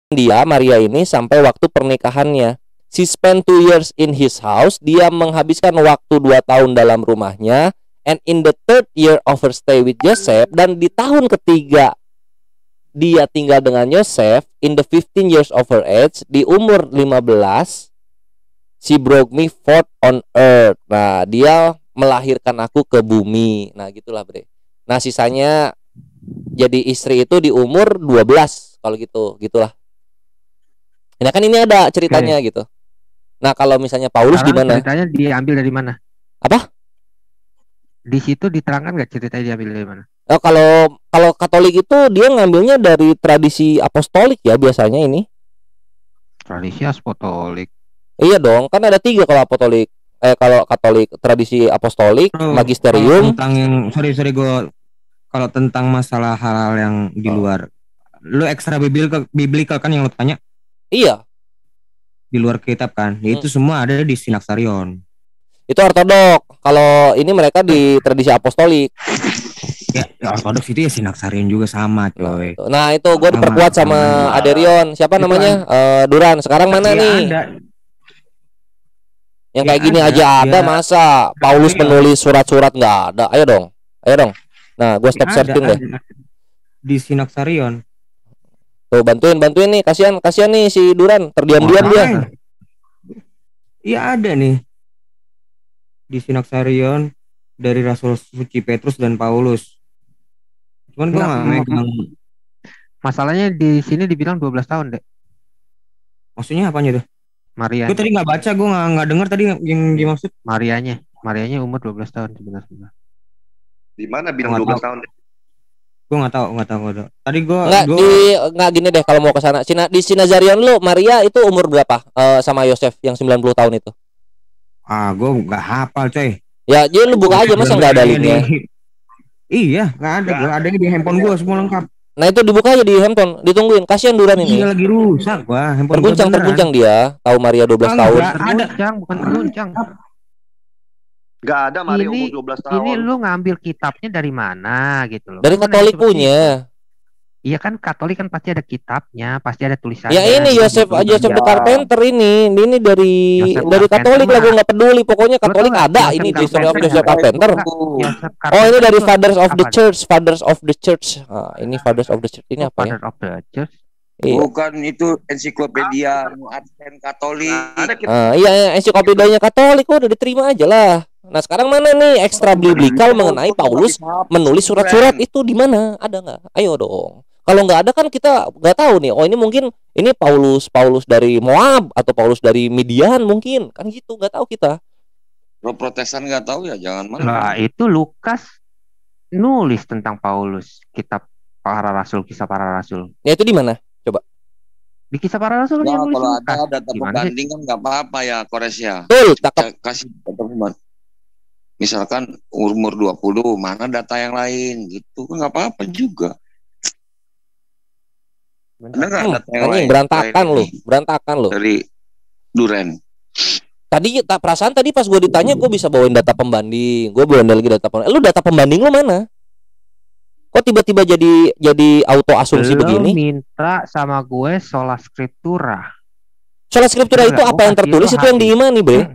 dia Maria ini sampai waktu pernikahannya. She spent 2 years in his house. Dia menghabiskan waktu 2 tahun dalam rumahnya. And in the third year of her stay with Joseph, dan di tahun ketiga dia tinggal dengan Yosef, in the 15 years of her age, di umur 15, she brought me forth on earth. Nah, dia melahirkan aku ke bumi. Nah, gitulah, Bre. Nah, sisanya jadi istri itu di umur 12 kalau gitu, gitulah. Nah, kan ini ada ceritanya gitu. Nah, kalau misalnya Paulus Sekarang gimana? ceritanya diambil dari mana? Apa? Di situ diterangkan nggak ceritanya diambil dari mana? Kalau Katolik itu dia ngambilnya dari tradisi apostolik ya biasanya ini. Tradisi apostolik. Iya dong, kan ada 3 kalau apostolik. Kalau Katolik tradisi apostolik, magisterium. Tentang yang sorry gue, kalau tentang masalah hal-hal yang di luar, lu ekstra biblical kan yang lu tanya? Iya. Di luar kitab kan, itu semua ada di Sinaksarion. Itu ortodok. Kalau ini mereka di tradisi apostolik. Ya ortodoks itu ya Sinaksarion juga sama, coy. Nah, itu gue diperkuat sama Aderion. Siapa namanya? Duran. Sekarang mana nih? Ada. Yang kayak gini aja ada, masa Paulus menulis surat-surat nggak ada? Ayo dong. Nah, gue stop searching deh. Di Sinaksarion. Tuh, bantuin nih. Kasihan nih si Duran. Terdiam-diam dia. Iya ada nih. Di Sinaksarion dari Rasul Suci Petrus dan Paulus. Cuman gue nggak megang. Masalahnya di sini dibilang 12 tahun, Dek. Maksudnya apanya tuh? Maria. Gue tadi nggak baca, gue nggak dengar tadi yang dimaksud. Marianya umur 12 tahun sebenarnya. Di mana bilang 12 tahun? Gue nggak tahu. Tadi gue nggak gini deh kalau mau ke sana. Di Sinazarian lu Maria itu umur berapa? Sama Yosef yang 90 tahun itu? Gue nggak hafal, coy. Ya, jadi lu buka aja, masa nggak ada linknya? Iya, nggak ada. Gue adanya di handphone gue semua lengkap. Nah, itu dibuka aja di handphone, ditungguin. Kasihan Duran ini. Iya, lagi rusak gua. Terguncang dia. Tahu Maria 12 tahun. Bukan terguncang. Gak ada Maria umur 12 tahun. Ini lu ngambil kitabnya dari mana gitu loh? Dari Katolik punya. Iya kan, Katolik kan pasti ada kitabnya, pasti ada tulisannya. Ya ini Yosef the Carpenter ini dari Katolik lah, gue nggak peduli, pokoknya Katolik ada ini di Yosef Carpenter. Oh, ini dari Fathers of the Church. Ini Fathers of the Church ini apa ya? Fathers of the Church. Bukan, itu ensiklopedia Advent Katolik. Iya, ensiklopedianya Katolik, udah diterima aja lah. Nah, sekarang mana nih ekstra biblikal mengenai Paulus menulis surat-surat itu di mana? Ada nggak? Ayo dong. Kalau nggak ada kan kita nggak tahu nih. Oh, ini mungkin ini Paulus dari Moab atau Paulus dari Midian mungkin, kan gitu, nggak tahu kita. Kalau Protestan nggak tahu ya jangan mana. Nah, itu Lukas nulis tentang Paulus, kitab para rasul, kisah para rasul. Ya itu di mana? Coba. Di kisah para rasul yang nulis kalau Lukas. ada data pembanding kan nggak apa-apa ya, Kores ya. Betul, cakep. Kasih data pembanding. Misalkan umur 20, mana data yang lain gitu kan nggak apa-apa juga. Berantakan lu. Dari Duren. Perasaan tadi pas gue ditanya gue bisa bawain data pembanding. Gue bawain lagi data pembanding. Lu data pembanding lu mana? Kok tiba-tiba jadi auto asumsi begini? Minta sama gue sola scriptura. Sola scriptura itu apa yang tertulis itu yang diimani, Bre?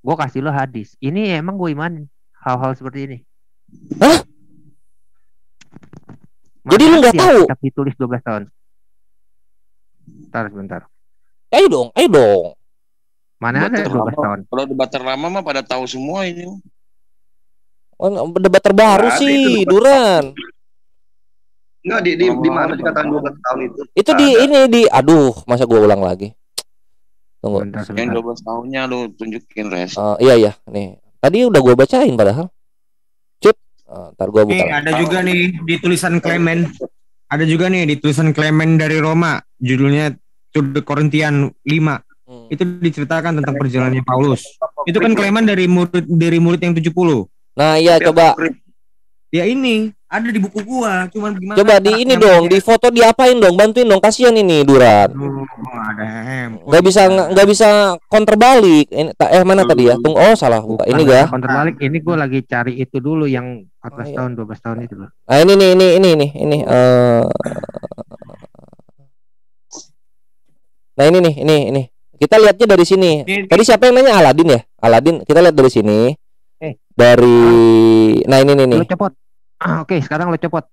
Gue kasih lo hadis. Ini emang gue imanin hal-hal seperti ini. Hah? Jadi lu nggak tahu? Tapi ditulis 12 tahun. Bentar. Ayo dong. Mana ada 12 tahun? Kalau debat terlama mah pada tahu semua ini. Oh, debat terbaru sih, Duran. Enggak, di mana dikatakan 12 tahun itu? Itu aduh, masa gue ulang lagi. Tunggu. Yang 12 tahunnya lu tunjukin, Res. Iya, nih. Tadi udah gue bacain padahal. Ntar gue buka. Ada juga nih di tulisan Clement. Ada juga nih di tulisan Clement dari Roma, judulnya Korintian 5. Itu diceritakan tentang perjalanannya Paulus. Itu kan Clement dari murid yang 70. Nah, iya, coba. Ya ini ada di buku gua, cuman gimana? Coba di ini dong, di foto diapain dong, bantuin dong, kasihan ini Duran. Nggak bisa counter balik. Mana tadi ya? Salah buka. Ini gak? Counter balik. Ini gua lagi cari itu dulu yang 14 tahun, 12 tahun itu loh. Nah, ini. Nah ini. Kita lihatnya dari sini. Tadi siapa yang nanya? Aladin ya? Aladin. Kita lihat dari sini. Dari. Nah ini nih. Lo copot. Oke, sekarang lo copot.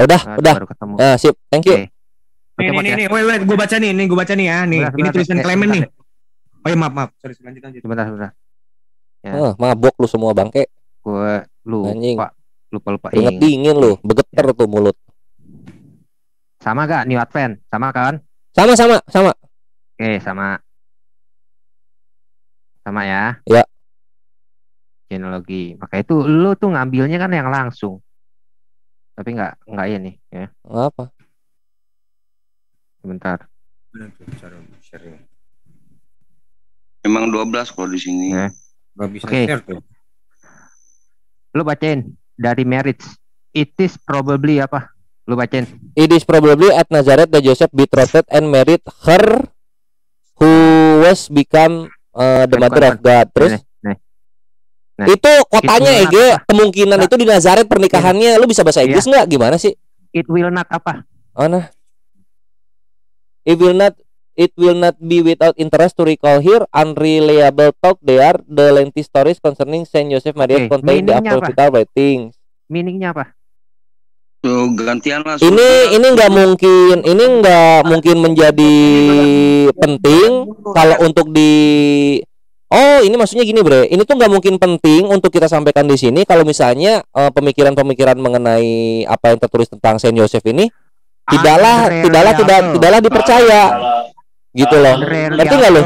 Udah. Baru ketemu. Nah, sip. Thank you. Nih, wait, gue baca nih, ya. Nih, ini tulisan Clement nih. Oh ya, maaf. Sorry, lanjut. Sebentar. Ya. Mabok lu semua bangke. Gue lupa. Ingat dingin lu, begeter tuh mulut. Sama gak New Advent? Sama kan? Sama. Oke, sama ya. Ya. Genealogi. Maka itu lu tuh ngambilnya kan yang langsung. Tapi nggak ini ya. Apa? Sebentar. Emang 12 kalau di sini. Gak bisa Oke. share tuh. Lu bacain dari marriage. It is probably apa? Lu bacain. It is probably at Nazareth that Joseph betrothed and married her who was become the mother of God. Terus Nah, itu kotanya itu Ege, kemungkinan itu di Nazareth pernikahannya. Lu bisa bahasa Inggris nggak? Gimana sih? It will not apa? Oh nah. It will not be without interest to recall here unreliable talk. They are the lengthy stories concerning Saint Joseph Maria contained the apocryphal writings. Meaningnya apa? Tuh gantian lah. Ini nggak mungkin menjadi penting kalau untuk di. Oh, ini maksudnya gini, Bre. Ini tuh nggak mungkin penting untuk kita sampaikan di sini kalau misalnya pemikiran-pemikiran mengenai apa yang tertulis tentang Saint Joseph ini tidaklah dipercaya. Gitu loh. Ngerti nggak lo?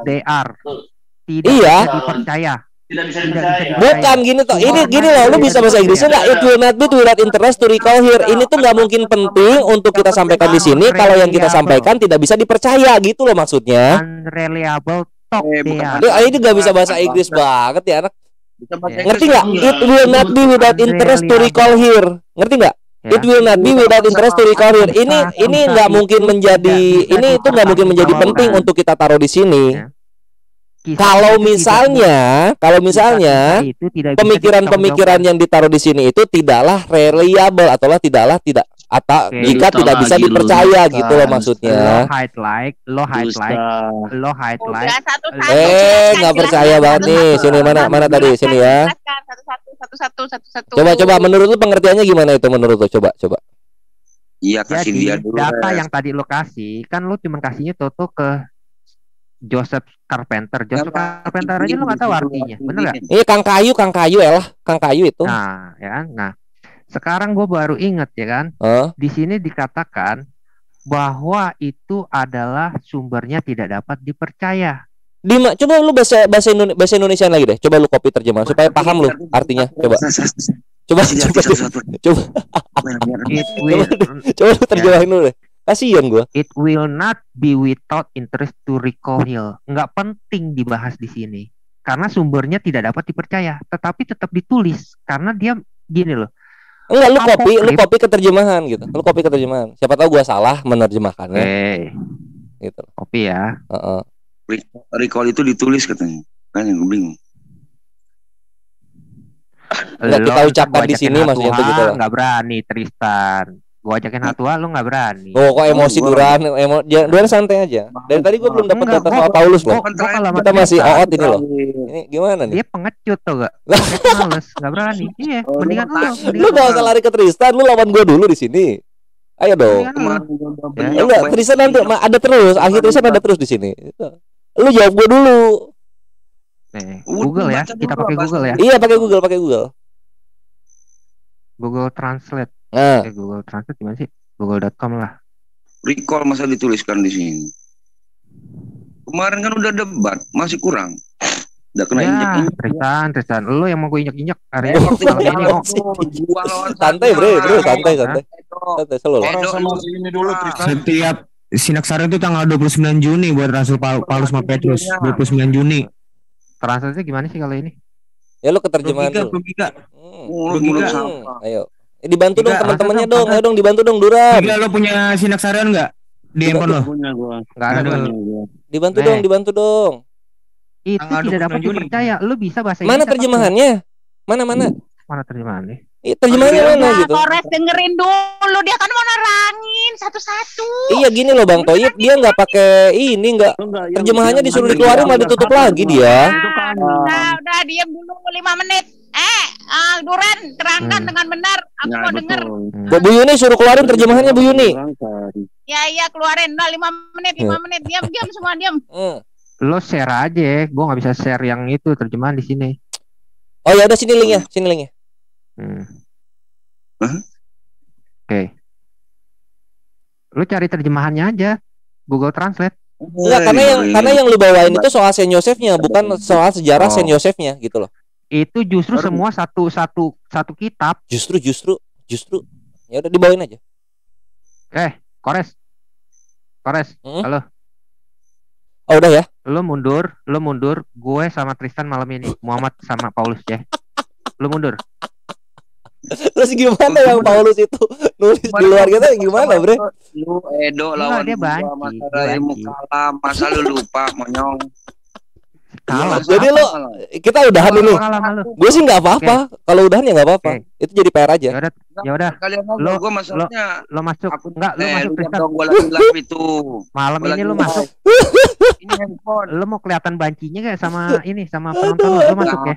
They are. Tidak iya. bisa dipercaya. Tidak bisa dipercaya. Bukan gini toh. Ini gini loh, lu bisa bahasa Inggrisnya nggak? It will not be without interest to recall here. Ini tuh nggak mungkin penting untuk kita sampaikan di sini kalau yang kita sampaikan tidak bisa dipercaya gitu loh maksudnya. Unreliable talk they are. Ini nggak bisa bahasa Inggris banget ya anak. Ngerti nggak? It will not be without interest to recall here. Ngerti nggak? It will not be without interest to recall here. Ini nggak mungkin menjadi itu nggak mungkin menjadi penting untuk kita taruh di sini. Kalau misalnya pemikiran-pemikiran yang ditaruh di sini itu tidaklah reliable atau jika tidak bisa dipercaya gitu loh maksudnya. Low highlight. Nggak percaya banget nih. Sini mana tadi sini ya. Satu. Coba menurut lu pengertiannya gimana itu menurut lu? Coba. Iya, kasih Jadi, dia dulu. data yang tadi lo kasih kan lo cuma kasihnya toto ke Joseph Carpenter aja lo nggak tahu artinya, bener nggak? Iya Kang Kayu Kang Kayu itu. Nah, ya kan? Nah, sekarang gue baru inget ya kan, di sini dikatakan bahwa itu adalah sumbernya tidak dapat dipercaya. Coba lu bahasa Indonesia lagi deh. Coba lu copy terjemahan supaya paham lu artinya. Coba. Coba lu terjemahin dulu deh. Kasian gue. It will not be without interest to recall here. Nggak penting dibahas di sini karena sumbernya tidak dapat dipercaya, tetapi tetap ditulis karena dia gini loh. Enggak, lu copy ke terjemahan gitu. Lu copy ke terjemahan. Siapa tahu gua salah menerjemahkannya. Gitu. Copy ya. Recall itu ditulis katanya. Kan yang gue bingung. Enggak kita ucapkan di sini maksudnya itu gitu loh. Enggak berani Tristan. Gua ajakin Hatua lu nggak berani. Oh, kok emosi Duran santai aja. Dari tadi gua belum dapat data soal Paulus loh. Kita masih oot ini loh. Ini gimana nih? Dia pengecut tuh gak? Males, nggak berani. Iya, mendingan lu gak usah lari ke Tristan, lu lawan gua dulu di sini. Ayo dong. Enggak, Tristan nanti ada terus. Akhir Tristan ada terus di sini. Lu jawab gua dulu. Nih, Google ya. Kita pakai Google ya. Iya, pakai Google. Google Translate. Google Translate gimana sih? Google.com lah. Recall masa dituliskan di sini. Kemarin kan udah debat, masih kurang. Udah kena injek. Tristan, lu yang mau gue injek hari ini. Santai, bro, santai. Selalu. Setiap Sinaksara itu tanggal 29 Juni buat Rasul Paulus sama Petrus. 29 Juni. Translate gimana sih kalau ini? Ya lu keterjemahan dulu. Ayo. Dibantu dong teman-temannya dong. Ayo dong dibantu dong Duran. Giga lo punya Sinaksarian enggak? Di handphone lo? Enggak ada. Dibantu dong. Itu tidak dapat dipercaya. Lu bisa bahasa Inggris. Mana terjemahannya? Mana? Mana terjemahannya? Terjemahannya mana gitu? Kores dengerin dulu, dia kan mau nerangin. nerangin satu-satu. Iya gini loh Bang Toyib, dia nggak pakai ini, nggak terjemahannya disuruh dikeluarin malah ditutup lagi dia. Udah diam dulu 5 menit. Duran terangkan dengan benar. Aku mau denger. Bu Yuni suruh keluarin terjemahannya Bu Yuni. Iya keluarin. Nah 5 menit. Diam semua diam. Lo share aja, gue nggak bisa share yang itu terjemahan di sini. Oh ya udah sini linknya. Oke. Lu cari terjemahannya aja, Google Translate. Enggak, karena yang lu bawain itu soal Saint Josephnya, bukan soal sejarah Saint Josephnya gitu loh. Itu justru semua satu kitab. Justru. Ya udah dibawain aja. Kores. Halo. Oh udah ya. Lo mundur. Gue sama Tristan malam ini. Muhammad sama Paulus ya. Lo mundur. Terus gimana yang Paulus itu nulis di luar kita gimana, Bre? Lu Edo lawan dia banci. Masa lu lupa monyong. Kalah. Jadi lo kita udahan dulu. Gue sih nggak apa-apa. Kalau udahan ya nggak apa-apa. Itu jadi PR aja. Ya udah. Kalian ngobrol, gue maksudnya. Lo masuk. Enggak, lo masuk Tristan. Gue lagi live itu. Malam ini lo masuk. Ini handphone. Lo mau kelihatan bancinya kayak sama penonton lo masuk ya.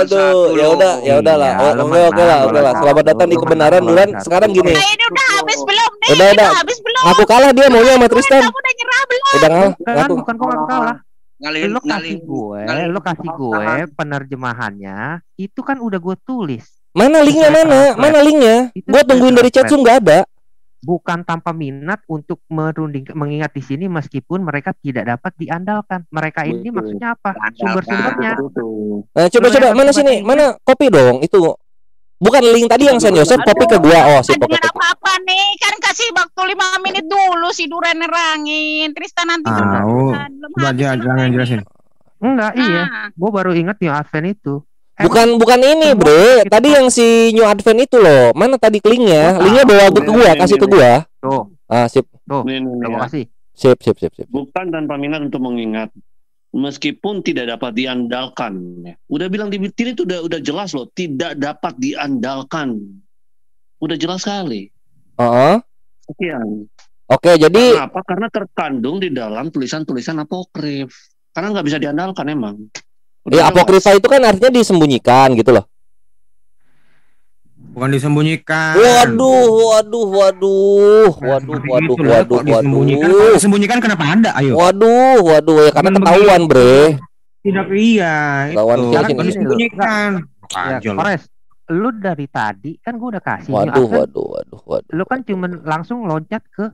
Aduh, ya udah lah. Oke lah. Selamat datang di kebenaran Duran. Sekarang gini. Ini udah habis belum nih? Udah. Habis belum? Aku kalah dia maunya sama Tristan. Kamu udah nyerah belum? Udah ngalah. Bukan kok aku kalah. Lo kasih gue Tahan. penerjemahannya itu kan udah gue tulis. Mana linknya mana linknya? Gue tungguin dari chat nggak ada. Bukan tanpa minat untuk mengingat di sini meskipun mereka tidak dapat diandalkan. Mereka ini maksudnya apa? Sumber-sumbernya. Nah, coba mana sini? Mana kopi dong itu. Bukan link tadi yang Saint Joseph, kopi ke gua. Oh, sip, Dengan apa-apa nih? Kan kasih waktu 5 menit dulu si Duran nerangin. Tristan nanti jangan jelasin. Enggak, iya. Gue baru inget yang Advent itu. Bukan ini, Bre. Tadi yang si New Advent itu loh. Mana tadi linknya? Linknya bawa ke gua, kasih ke gua. Tuh. Sip. Tuh. Nih, Udah kasih. Sip. Bukan tanpa minat untuk mengingat, meskipun tidak dapat diandalkan. Udah bilang di bitir itu udah jelas loh, tidak dapat diandalkan. Udah jelas sekali. Sekian. Oke, jadi Kenapa? Karena terkandung di dalam tulisan-tulisan apokrif. Karena nggak bisa diandalkan emang. ya apokrifa itu kan artinya disembunyikan gitu loh. Bukan disembunyikan. Waduh. Disembunyikan kenapa ada? Ayo. Waduh ya karena ketahuan, Bre. Tidak iya. Ketahuan Itu. sini. Bukan disembunyikan. Ya, Kores, lu dari tadi kan gue udah kasih. Waduh. Lu kan cuman langsung loncat ke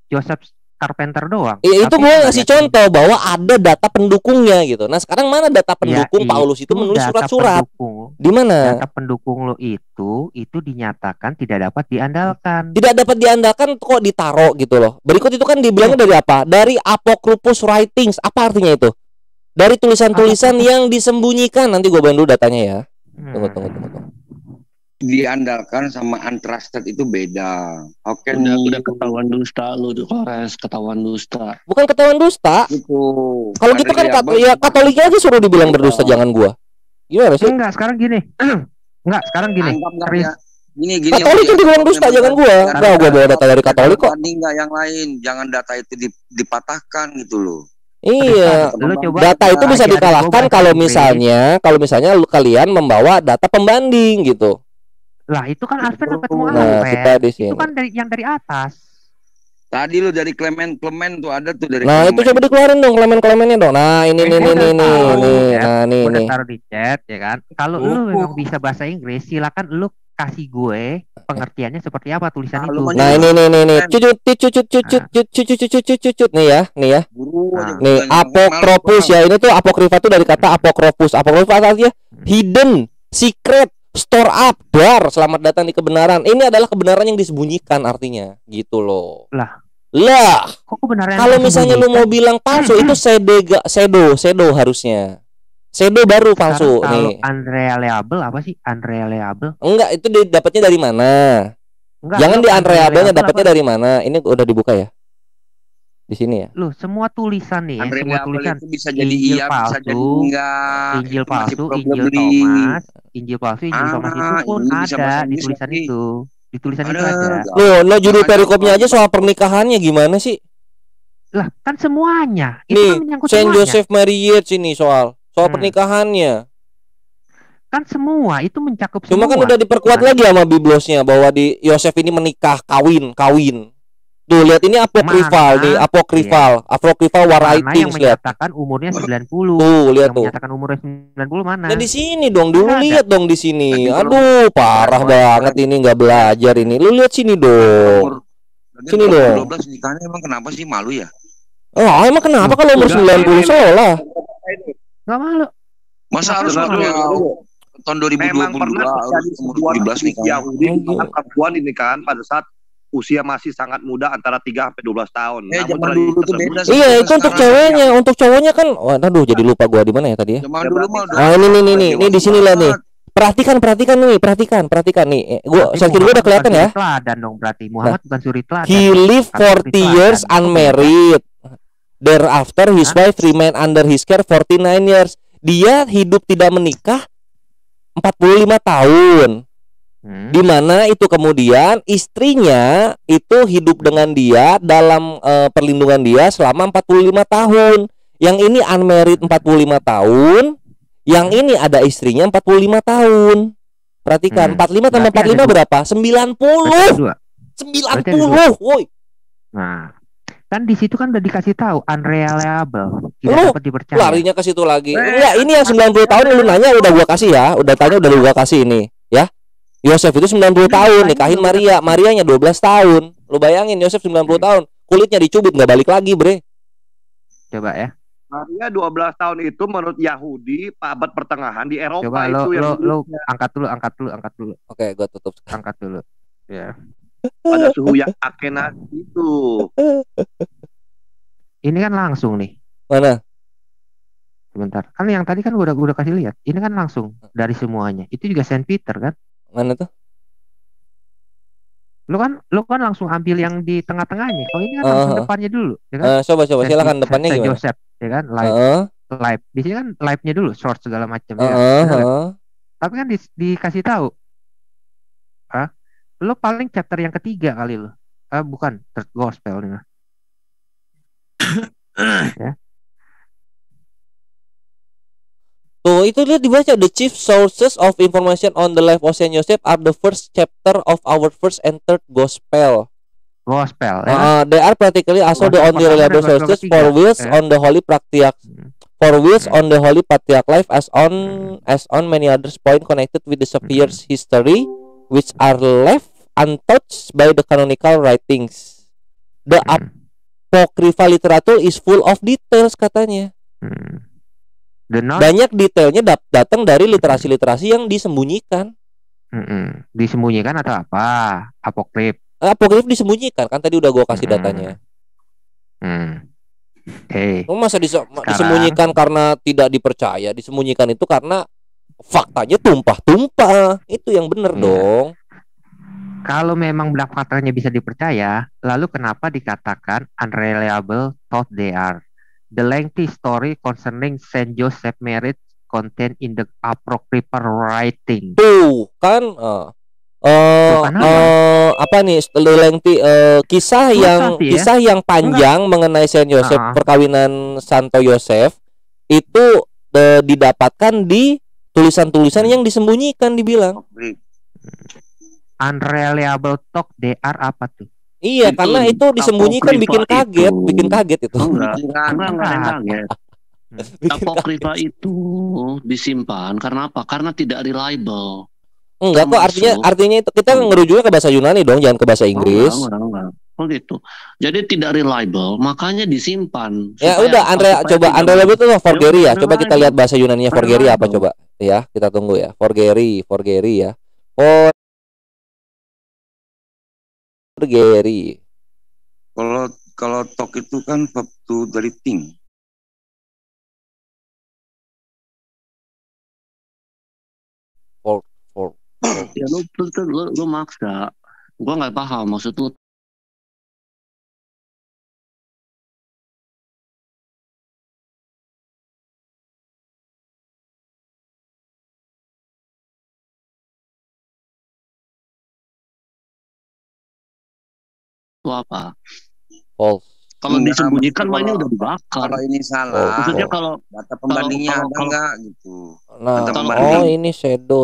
Joseph Carpenter doang. Iya itu Tapi gue ngasih contoh bahwa ada data pendukungnya gitu. Nah sekarang mana data pendukung Paulus itu menulis surat-surat? Di mana? Data pendukung lo itu dinyatakan tidak dapat diandalkan. Tidak dapat diandalkan kok ditaro gitu loh. Berikut itu kan dibilangnya dari apa? Dari apocryphal writings. Apa artinya itu? Dari tulisan-tulisan yang disembunyikan. Nanti gue bantu datanya ya. Tunggu. Diandalkan sama untrusted itu beda. Oke, Udah ketahuan dusta lu tuh, Kores, ketahuan dusta. Bukan ketahuan dusta. Gitu. Kalau gitu kan Katoliknya aja suruh dibilang berdusta, jangan gua. Gimana sih? Enggak, sekarang gini. Gini. Katolik itu dibilang dusta, jangan gua. Enggak, gua bawa data dari Katolik kok. Enggak yang lain, jangan data itu dipatahkan gitu loh. Iya. Data itu bisa dikalahkan kalau misalnya kalian membawa data pembanding gitu. Lah itu kan Advent ketemu kita di sini. Itu kan dari atas. Tadi lu dari Clement tuh ada tuh dari. Nah, itu coba dikeluarin dong Clement-Clementnya dong. Nah, ini. Nah, nih. Udah taruh di chat ya kan. Kalau lu memang bisa bahasa Inggris, silakan lu kasih gue pengertiannya seperti apa tulisan itu. Nah, ini. Cucut nih ya. Nih, apokryphus ya. Ini tuh apokrifa tuh dari kata apokryphus. Apokrifa artinya hidden, secret, store up, selamat datang di kebenaran. Ini adalah kebenaran yang disembunyikan artinya, gitu loh. Lah. Kok kebenaran? Kalau misalnya lu mau bilang palsu itu sedo harusnya. Sedo baru palsu nih. Unreliable apa sih? Unreliable? Enggak, itu dapatnya dari mana? Jangan di unreliable-nya dapatnya dari mana? Ini udah dibuka ya? Di sini ya. Loh, semua tulisan nih, semua tulisan itu bisa jadi iya, bisa jadi enggak. Injil palsu, Injil Thomas itu pun ada di tulisan itu. Di tulisan itu Ada. ada. Lo judul Makanya perikopnya aja soal pernikahannya gimana sih? Lah, kan semuanya. Itu Nih, kan menyangkut Saint semuanya. Joseph Marriage ini soal Hmm. pernikahannya. Kan semua itu mencakup Cuma semua. kan udah diperkuat Kan? lagi sama Biblosnya bahwa di Yosef ini menikah, kawin. Tuh lihat ini apokrifal Mana? nih, apokrifal Mana writings yang lihat. menyatakan umurnya 90? Tuh, lihat Yang tuh. menyatakan umurnya 90 mana? Nah di sini dong, dulu Nggak ada. lihat dong di sini. Tadi Aduh, parah banget ini nggak belajar ini. Lu lihat sini dong. Sini dong. 12 nikahnya emang kenapa sih malu ya? Oh, emang kenapa kalau umur 90 salah? Nggak malu. Masa harus Kenapa? kayak tahun 2022 Memang pernah terjadi umur sebuah 17 tradisi nikahnya? Yahudi di mana perempuan dinikahan pada saat usia masih sangat muda antara 3 sampai 12 tahun. Namun Zaman tradisi dulu tuh tersebut beda sih. Iya, Sama itu untuk sekarang. ceweknya, untuk cowoknya kan. Aduh, jadi lupa gua di mana ya tadi ya. Zaman dulu mah udah. Oh, ini di sini lah nih. Perhatikan nih. Gua Berarti saya kira Muhammad udah kelihatan bukan ya. suri teladan dong berarti. Muhammad bukan suri teladan. He lived Atau 40 suri years teladan. unmarried. Thereafter his Hah? wife remained under his care 49 years. Dia hidup tidak menikah 45 tahun. Di mana itu kemudian istrinya itu hidup dengan dia dalam perlindungan dia selama 45 tahun. Yang ini unmarried 45 tahun, yang ini ada istrinya 45 tahun. Perhatikan, 45 tambah Berarti ada 45 dua. berapa? Berarti ada dua. 90. 90, woi. Nah, kan di situ kan udah dikasih tahu unreliable, tidak Lu dapat dipercaya. larinya ke situ lagi. Enggak, ini yang 90 tahun lu nanya udah gua kasih ya. Udah tanya udah gua kasih ini, ya. Yosef itu 90 tahun nikahin Maria, Marianya 12 tahun. Lu bayangin Yosef 90 tahun, kulitnya dicubit nggak balik lagi, Bre. Coba ya. Maria 12 tahun itu menurut Yahudi abad pertengahan di Eropa Coba itu yang lo angkat dulu. Oke, gua tutup. Angkat dulu. Ya. pada suhu yang Akenas itu. Ini kan langsung nih. Mana? Sebentar. Kan yang tadi kan udah kasih lihat. Ini kan langsung dari semuanya. Itu juga Saint Peter kan? Mana tuh? Lu kan langsung ambil yang di tengah-tengahnya. Kalau ini kan langsung depannya dulu, ya kan? Coba Saint silakan Peter, depannya Saint gimana? Joseph, ya kan? Live. Di sini kan live-nya dulu, short segala macam ya. Bener kan? Tapi kan dikasih tahu. Lo paling chapter yang ketiga kali lo. Bukan, third gospel nih. Ya. Tuh, itu lihat dibaca, the chief sources of information on the life of Saint Joseph are the first chapter of our first and third gospel. Gospel, ya. They are practically also the only reliable sources for wills on the holy patriarch, on the holy patriarch life as on many others point connected with the Savior's history, which are left untouched by the canonical writings. The apocryphal literature is full of details katanya. Banyak detailnya datang dari literasi-literasi yang disembunyikan. Disembunyikan atau apa? Apokrif. Apokrif disembunyikan kan tadi udah gua kasih datanya. Masa disembunyikan karena tidak dipercaya? Disembunyikan itu karena faktanya tumpah-tumpah. Itu yang benar dong. Kalau memang faktanya bisa dipercaya, lalu kenapa dikatakan unreliable thought they are? The lengthy story concerning Saint Joseph marriage contained in the apocryphal writing. Tuh kan apa nih lengthy kisah yang panjang mengenai Saint Joseph, perkawinan Santo Yosef itu didapatkan di tulisan-tulisan yang disembunyikan dibilang. Unreliable talk they are apa tuh? Iya, itu karena itu disembunyikan bikin kaget itu. Enggak kaget. Apokrifa itu disimpan karena apa? Karena tidak reliable. Enggak kok, artinya itu kita ngerujuknya ke bahasa Yunani dong, jangan ke bahasa Inggris. Enggak. Oh gitu. Jadi tidak reliable, makanya disimpan. Ya udah, coba unreliable itu forgery ya. Coba kita lihat bahasa Yunaninya forgery apa coba. Ya, kita tunggu ya. Forgery ya. Forgery. Kalau talk itu kan verb to dari think. Ya lu maksa. Gua nggak paham maksud lu Itu apa? False. Kalau Enggak, disembunyikan maksudnya mah ini kalau- udah dibakar. Kalau ini salah, Maksudnya kalau data pembandingnya kalau- ada kalau- enggak gitu? Nah, Data oh pembanding. ini shadow.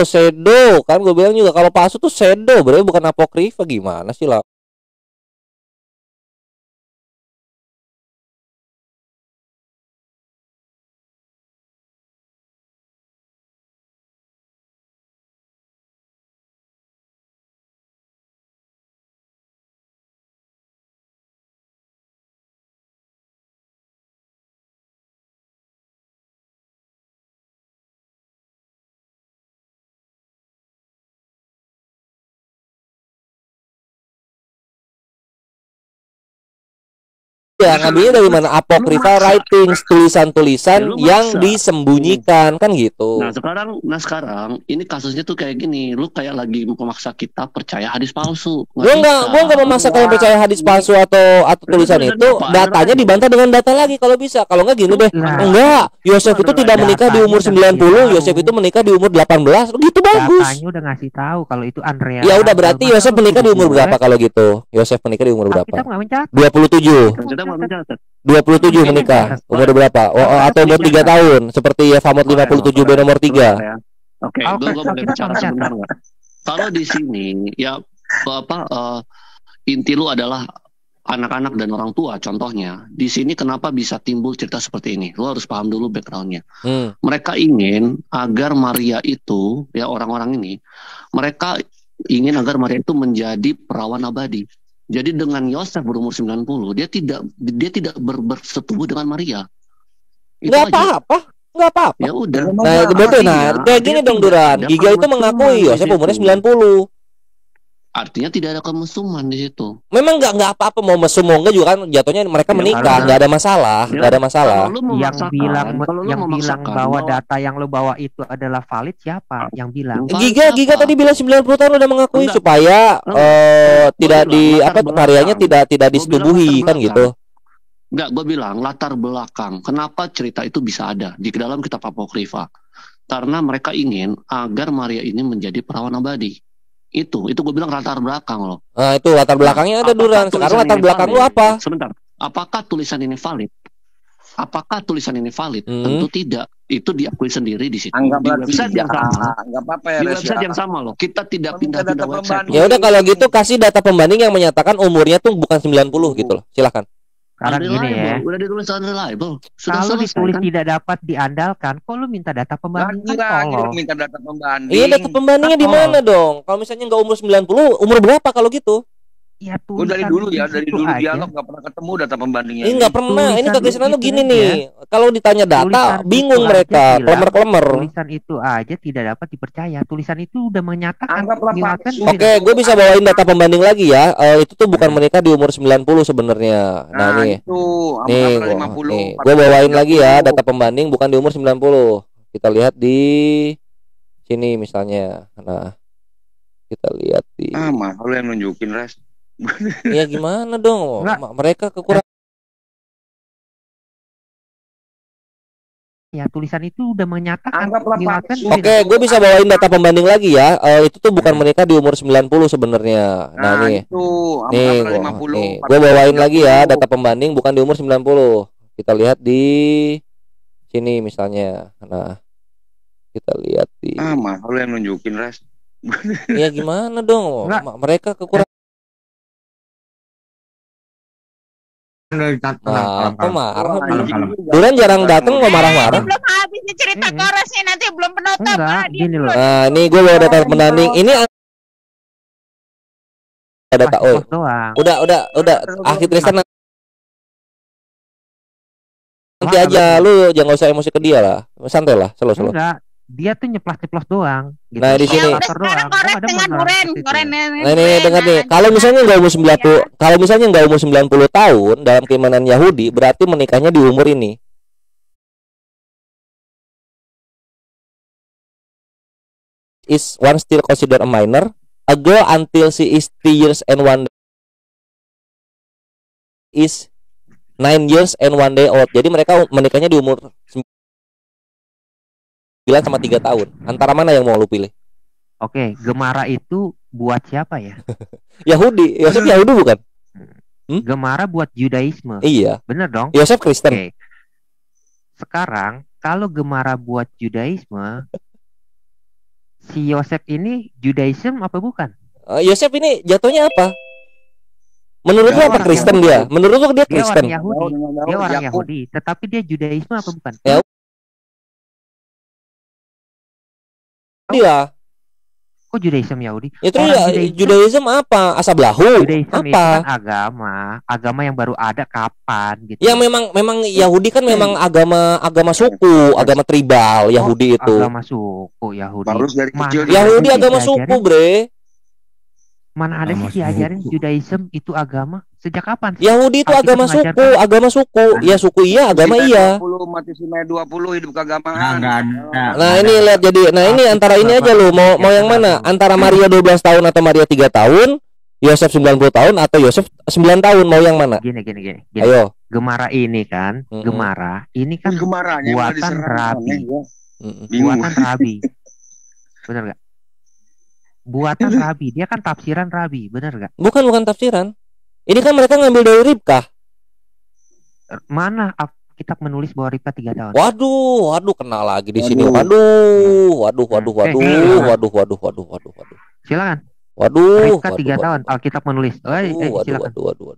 Shadow kan gue bilang juga kalau palsu tuh shadow, berarti bukan apokrifa, gimana sih lah? Ya ngambilnya dari mana? Apocryphal writings, tulisan-tulisan Ya, lu yang maksa. disembunyikan kan gitu. Nah sekarang ini kasusnya tuh kayak gini, lu kayak lagi memaksa kita percaya hadis palsu. Gua nggak memaksa kalian percaya hadis palsu atau tulisan Tulisan itu. apa? Datanya dibantah dengan data lagi kalau bisa. Kalau nggak gini deh. Nah. Enggak, Yosef itu tidak menikah di umur 90, Yosef itu menikah di umur 18. Gitu bagus. Datanya udah ngasih tahu kalau itu Andrea. Ya udah berarti Yosef menikah di umur berapa kalau gitu? Yosef menikah di umur Kita berapa? nggak mencatat. 27. Kita mau mencatat. 27 menikah. Umur berapa? Atau umur 3 tahun seperti ya Famot 57 B nomor 3. Ya. Oke, Oh, gue kita boleh bicara mencatat. sebentar nggak? Kalau di sini ya inti lu adalah anak-anak dan orang tua. Contohnya di sini kenapa bisa timbul cerita seperti ini? Lu harus paham dulu backgroundnya. Mereka ingin agar Maria itu, ya orang-orang ini, mereka ingin agar Maria itu menjadi perawan abadi. Jadi dengan Yosef berumur 90, dia tidak bersetubuh dengan Maria. Itu Nggak aja. apa-apa. Nggak apa-apa. Ya udah. Nah, itu betul. Nah, Artinya, kayak gini dia dong tidak Duran. ada Giga itu permusuhan mengakui di Yosef situ. umurnya 90. Artinya tidak ada kemesuman di situ. Memang nggak apa-apa mau mesum mau enggak juga kan jatuhnya mereka Ya, menikah, karena- nggak ada masalah, Ya, nggak ada masalah. Kalau lu Yang memaksakan, bilang kalau lu yang bilang memaksakan bahwa data yang lo bawa itu adalah valid siapa? Yang bilang? Valid Giga apa? tadi bilang 90 tahun udah mengakui Enggak. supaya Enggak. tidak Gua di bilang apa latar karyanya belakang. tidak Gua bilang disetubuhi latar kan belakang. gitu. Enggak, gue bilang latar belakang. Kenapa cerita itu bisa ada di dalam kitab Apokrifa? Karena mereka ingin agar Maria ini menjadi perawan abadi. Itu gue bilang latar belakang loh. Nah, itu latar belakangnya ada Apakah Duran. tulisan Sekarang latar ini belakang lu valid? apa? Sebentar. Apakah tulisan ini valid? Apakah tulisan ini valid? Hmm. Tentu tidak. Itu diakui sendiri di situ. Anggaplah Di website yang sama. Enggak apa-apa ya, Di Res, website ya. yang sama loh. Kita tidak Kalau minta pindah-pindah data website. pembanding. Ya udah kalau gitu kasih data pembanding yang menyatakan umurnya tuh bukan 90 gitu loh. Silakan. Sekarang gini ya. Unreliable. Udah ditulis unreliable. Sudah Kalau selesai ditulis kan? tidak dapat diandalkan, kok lu minta data pembanding? Lagi lu minta data pembanding. Iya data pembandingnya di mana dong? Kalau misalnya nggak umur 90, umur berapa kalau gitu? Ya Gue dari tulisan dulu ya, di dari situ dulu aja. dialog nggak pernah ketemu data pembandingnya. Ini nggak pernah. Ini Tulisan kekristenan tuh itu gini aja. nih. Kalau ditanya data, Tulisan bingung itu mereka, aja bilang, klemer-klemer. Tulisan itu aja tidak dapat dipercaya. Tulisan itu udah menyatakan Anggaplah menguatkan palsu. tidak. Oke, gue bisa bawain data pembanding lagi ya. Itu tuh bukan menikah di umur 90 sebenarnya. Nah, nih. itu Nih, gue bawain lagi ya data pembanding bukan di umur 90. Kita lihat di sini misalnya. Nah, kita lihat di Mah lu yang nunjukin, Res. ya gimana dong? Enggak. Mereka kekurangan. Ya tulisan itu udah menyatakan Anggaplah menguatkan palsu. Oke, gue bisa bawain data pembanding lagi ya. Itu tuh bukan menikah di umur 90 sebenarnya. Nah, nih. itu Nih, gue bawain lagi ya data pembanding bukan di umur 90. Kita lihat di sini misalnya. Nah, kita lihat di mah lu yang nunjukin, Res. ya gimana dong? Enggak. Mereka kekurangan. Kalem. Marah. Kalem. Duran jarang dateng nggak marah-marah. Belum habis nih cerita korosnya, nanti belum penutup. Enggak, Ah, dia gini loh. dulu. Nah, ini gue bawa data pembanding. Ini ada data. Oh, Pas doang. udah. Akhir Tristan nanti aja. Lu jangan usah emosi ke dia lah. Santai lah, slow. Enggak, dia tuh nyeplos-nyeplos doang. Gitu. Nah, di Ya sini. udah sekarang korek dengan Duren. Nah, ini dengar nih. Kalau misalnya nggak umur 90, kalau misalnya nggak umur 90 tahun dalam keimanan Yahudi, berarti menikahnya di umur ini. Is one still considered a minor? A girl until she is 3 years and 1 day is 9 years and 1 day old. Jadi mereka menikahnya di umur 9 sama 3 tahun. Antara mana yang mau lu pilih? Oke, Gemara itu buat siapa ya? Yahudi. Yosef Yahudi bukan? Gemara buat Judaisme. Iya. Bener dong? Yosef Kristen. Oke. Sekarang kalau Gemara buat Judaisme, si Yosef ini Judaism apa bukan? Yosef ini jatuhnya apa? Menurut lu apa Kristen dia? Menurut lu dia Kristen? Dia orang Yahudi. Dia orang Yahudi, tetapi dia Judaisme apa bukan? Ya. Dia. Kok Judaism Yahudi? Itu ya Judaism apa? Asablahu? Judaism apa? itu kan agama yang baru ada kapan gitu. Ya memang Yahudi kan memang agama suku, agama tribal Yahudi itu. Agama suku Yahudi. Dari kecil Yahudi agama suku, bre. Mana ada sih diajarin Judaism itu agama? Sejak kapan? Yahudi itu agama suku, Ya suku iya, agama iya. 20 mati Sinai 20 hidup keagamaan. Nah, ini lihat jadi. Nah, ini antara ini aja lu mau yang mana? Antara Maria 12 tahun atau Maria 3 tahun, Yosef 90 tahun atau Yosef 9 tahun, mau yang mana? Gini. Ayo. Gemara ini kan, Gemara ini kan buatan Rabi. Buatan Rabi. Bener gak? Buatan Rabi, dia kan tafsiran Rabi, bener gak? Bukan tafsiran. Ini kan mereka ngambil dari Ribkah. Mana Alkitab menulis bahwa Ribkah 3 tahun? Waduh, kena lagi di sini. Waduh. Silakan. Waduh. Ribkah 3 tahun Alkitab menulis. Silakan. Waduh.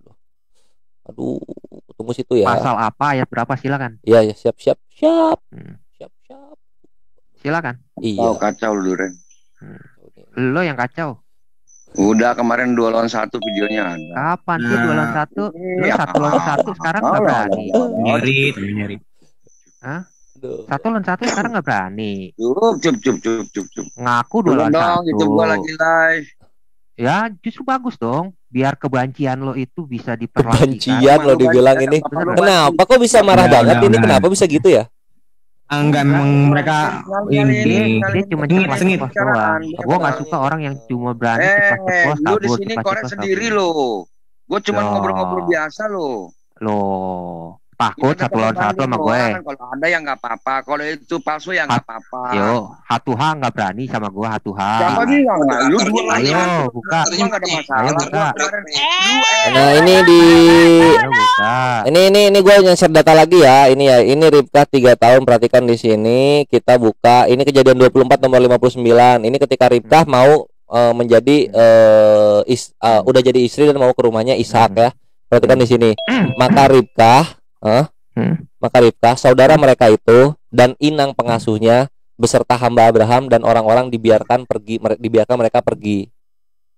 Tunggu situ ya. Pasal apa, ayat berapa, silakan. Iya, siap. Siap. Silakan. Iya. Kacau lu, Ren. Lo yang kacau. Udah kemarin 2 lawan 1 videonya ada. Kapan sih 2 lawan 1? Lo 1 lawan 1 sekarang nggak berani. Nyari. Hah? 1 lawan 1 sekarang nggak berani. Cup. Ngaku 2 lawan 1. Itu gua lagi live. Ya justru bagus dong. Biar kebencian lo itu bisa diperlakukan. Kebencian lo dibilang ini. Kenapa kok bisa marah banget ini? Kenapa bisa gitu ya? Enggak, memang mereka ini dia cuma sengit. doang. Gue nggak suka orang yang cuma berani cepat lu di sini korek sendiri lo. Gue cuma ngobrol-ngobrol biasa lo. Takut 1 lawan 1 sama gue. Kalau ada yang nggak apa-apa. Kalau itu palsu ya nggak apa-apa. Yo, Hatuha nggak berani sama gue, Hatuha. Siapa bilang nggak? Lu 2 lawan 1. Ayo buka. Nggak ada masalah. Buka. Nah ini ini gue nyeset data lagi ya. Ini Ribkah 3 tahun, perhatikan di sini. Kita buka. Ini kejadian 24 nomor 59. Ini ketika Ribkah mau menjadi udah jadi istri dan mau ke rumahnya Ishak ya. Perhatikan di sini. Maka Ribkah saudara mereka itu dan inang pengasuhnya beserta hamba Abraham dan orang-orang dibiarkan mereka pergi.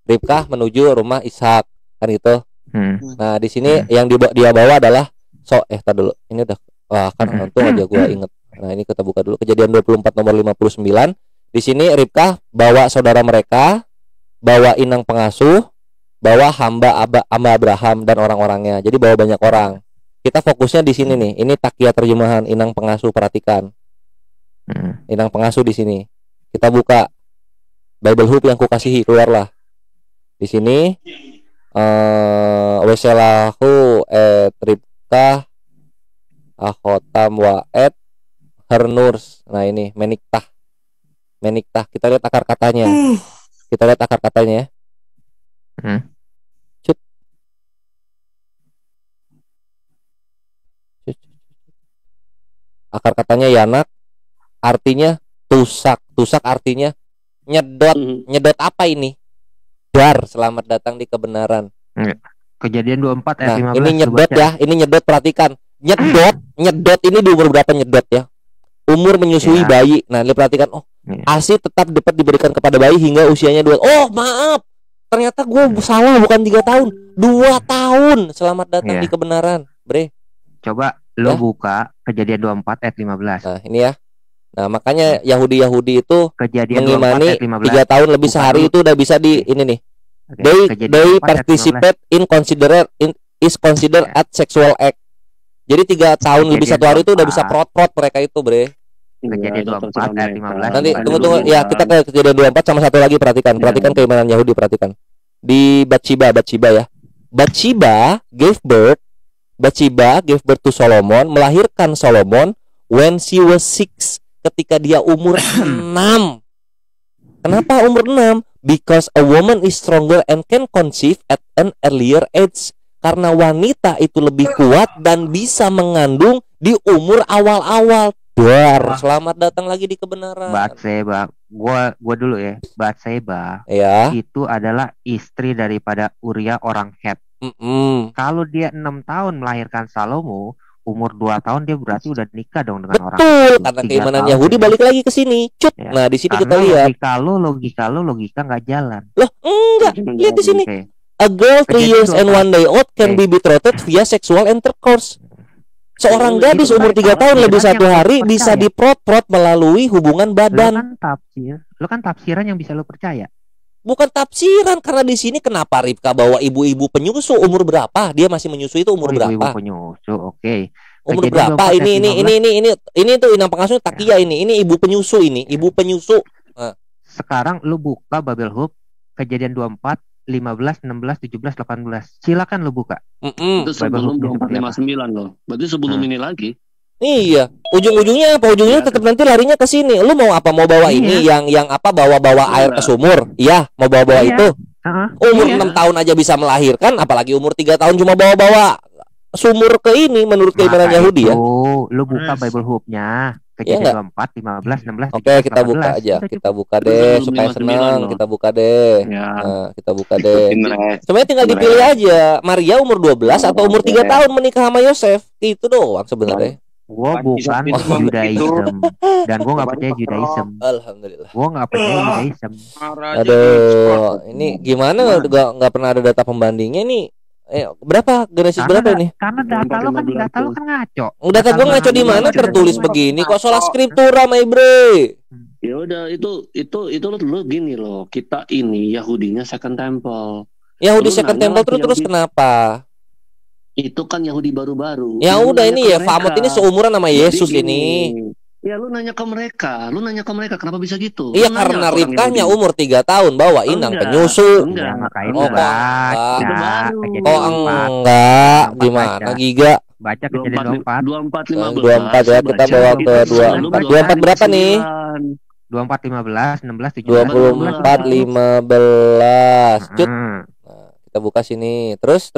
Ribkah menuju rumah Ishak, kan gitu. Nah di sini yang dia bawa adalah tar dulu. Ini udah kan untung aja gua inget. Nah ini kita buka dulu kejadian 24 nomor 59. Di sini Ribkah bawa saudara mereka, bawa inang pengasuh, bawa hamba Abraham dan orang-orangnya. Jadi bawa banyak orang. Kita fokusnya di sini nih. Ini takia terjemahan inang pengasuh, perhatikan. Inang pengasuh di sini. Kita buka Bible Hub yang kukasihi, keluarlah. Di sini Weselahu Ribkah Ahotam wa Hernurs. Nah ini Meniktah. Kita lihat akar katanya. Ya. Akar katanya Yanak, artinya tusak artinya nyedot apa ini? Dar, selamat datang di kebenaran. Kejadian 24 ayat 15. Ini nyedot ya, ini nyedot, perhatikan. Nyedot ini di umur berapa nyedot ya? Umur menyusui bayi. Nah, lihat, perhatikan. ASI tetap dapat diberikan kepada bayi hingga usianya 2. Oh, maaf. Ternyata gue salah, bukan 3 tahun, 2 tahun. Selamat datang di kebenaran, bre. Coba lo buka Kejadian 24 ayat 15. Nah, ini ya. Nah, makanya Yahudi itu Kejadian mengimani 3 tahun lebih sehari itu udah bisa di ini nih. They participate in considered at sexual act. Jadi 3 tahun lebih 1 hari itu udah bisa prot mereka itu, bre. Kejadian 24 ayat 15. Nanti bukan tunggu dulu. ya, kita ke kejadian 24 sama satu lagi, perhatikan keimanan Yahudi, perhatikan. Di Bathsheba ya. Bathsheba gave birth to Solomon, melahirkan Solomon when she was 6, ketika dia umur 6. Kenapa umur 6? Because a woman is stronger and can conceive at an earlier age. Karena wanita itu lebih kuat dan bisa mengandung di umur awal-awal. Selamat datang lagi di kebenaran. Bathsheba, gua dulu ya. Bathsheba Ya. itu adalah istri daripada Uria orang Het. Kalau dia 6 tahun melahirkan Salomo, umur 2 tahun dia berarti udah nikah dong dengan orang. Betul, karena keimanan Yahudi balik lagi ke sini. Ya. Nah, di sini Karena kita lihat. logika nggak jalan. Loh, enggak. Lihat di sini. Oke. A girl 3 years and 1 day old can be betrothed via sexual intercourse. Seorang gadis umur 3 tahun lebih 1 hari bisa diprot-prot melalui hubungan badan. Lu kan tafsiran yang bisa lu percaya. Bukan tafsiran, karena di sini kenapa Ribka bawa ibu-ibu penyusu umur berapa? Dia masih menyusui itu umur berapa? Ibu penyusu, oke. Umur berapa? Ini tuh inang pengasuh Takia ini ibu penyusu ibu penyusu. Sekarang lu buka Babel Hub, kejadian 24, 15, 16, 17, 18. Silakan lu buka. Itu sebelum 2459 loh. Berarti sebelum ini lagi. Iya, ujung-ujungnya apa? Ujungnya tetap nanti larinya ke sini. Lu mau apa? Mau bawa ini yang apa? Bawa air ke sumur. Iya, mau bawa itu. Umur 6 tahun aja bisa melahirkan, apalagi umur 3 tahun cuma bawa sumur ke ini menurut keimanan Yahudi ya. Lu buka Bible Hub-nya. Kejadian 24, 15, 16, 17, Oke, kita buka aja. Kita buka deh supaya senang. Kita buka deh. Nah, kita buka deh. Sebenarnya tinggal dipilih aja. Maria umur 12 atau umur 3 tahun menikah sama Yosef. Itu doang sebenarnya. Gua bukan Judaism dan gua nggak percaya Judaism. Alhamdulillah. Gua nggak percaya Judaism. Aduh, ini gimana? Nggak pernah ada data pembandingnya nih. Berapa Genesis berapa ini? Karena data lu kan ngaco. Data gua ngaco di mana tertulis begini? Kok soal skriptura, my bre? Ya udah itu lo gini loh. Kita ini Yahudinya Second Temple. Yahudi Second Temple terus kenapa? Itu kan Yahudi baru-baru. Ya udah ini ya Famut ini seumuran sama Yesus ini. Ya lu nanya ke mereka kenapa bisa gitu? Iya karena Ribkanya umur 3 tahun bawa inang penyusu. Enggak. Gimana Giga? Baca kejadian 24 24 ya, kita bawa ke 24 berapa nih? 24 15 16 17 24 15. Cut. Nah, kita buka sini. Terus.